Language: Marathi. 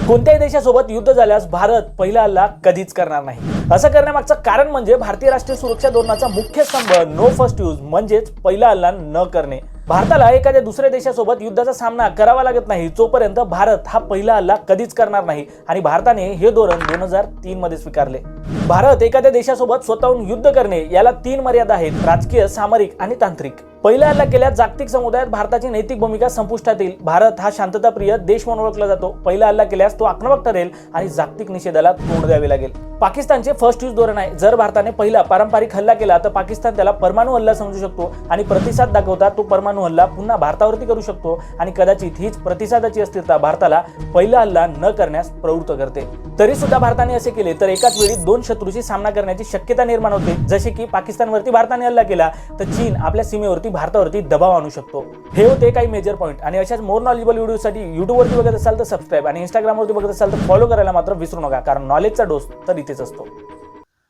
कोणत्याही देशासोबत युद्ध झाल्यास भारत पहिला हल्ला कधीच करणार नाही। असं करण्यामागचं कारण म्हणजे भारतीय राष्ट्रीय सुरक्षा धोरणाचा मुख्य स्तंभ नो फर्स्ट यूज म्हणजेच पहिला हल्ला न करणे। भारताला एखाद्या दुसऱ्या देशासोबत युद्धाचा सामना करावा लागत नाही तोपर्यंत भारत हा पहिला हल्ला कधीच करणार नाही आणि भारताने हे धोरण 2003 मध्ये स्वीकारले। भारत एखाद्या देशासोबत स्वतःहून युद्ध करणे याला 3 मर्यादा आहेत: राजकीय, सामरिक आणि तांत्रिक। पहिला हल्ला केल्यास जागतिक समुदायात भारताची नैतिक भूमिका संपुष्टात येईल। भारत हा शांतताप्रिय देश म्हणून ओळखला जातो। पहिला हल्ला केल्यास तो आक्रमक ठरेल आणि जागतिक निषेधाला तोंड द्यावे लागेल। पाकिस्तानचे फर्स्ट यूज धोरण आहे, जर भारताने पहिला पारंपरिक हल्ला केला तर पाकिस्तान त्याला परमाणु हल्ला समजू शकतो आणि प्रतिसाद दाखवता तो परमाणु हल्ला पुन्हा भारतावरती करू शकतो आणि कदाचित हीच प्रतिसादाची अस्थिरता भारताला पहिला हल्ला न करण्यास प्रवृत्त करते। तरी सुद्धा भारताने असे केले तर एकाच वेळी 2 शत्रूची सामना करण्याची शक्यता निर्माण होते। जसे की पाकिस्तानवरती भारताने हल्ला केला तर चीन आपल्या सीमेवरती भारतावरती दबाव आणू शकतो। हे होते काही मेजर पॉइंट आणि अशाच मोर नॉलेजेबल व्हिडिओसाठी YouTube वरती बघत असाल तर सबस्क्राइब आणि Instagram वरती बघत असाल तर फॉलो करायला मात्र विसरू नका, कारण नॉलेजचा डोस तर इथेच असतो।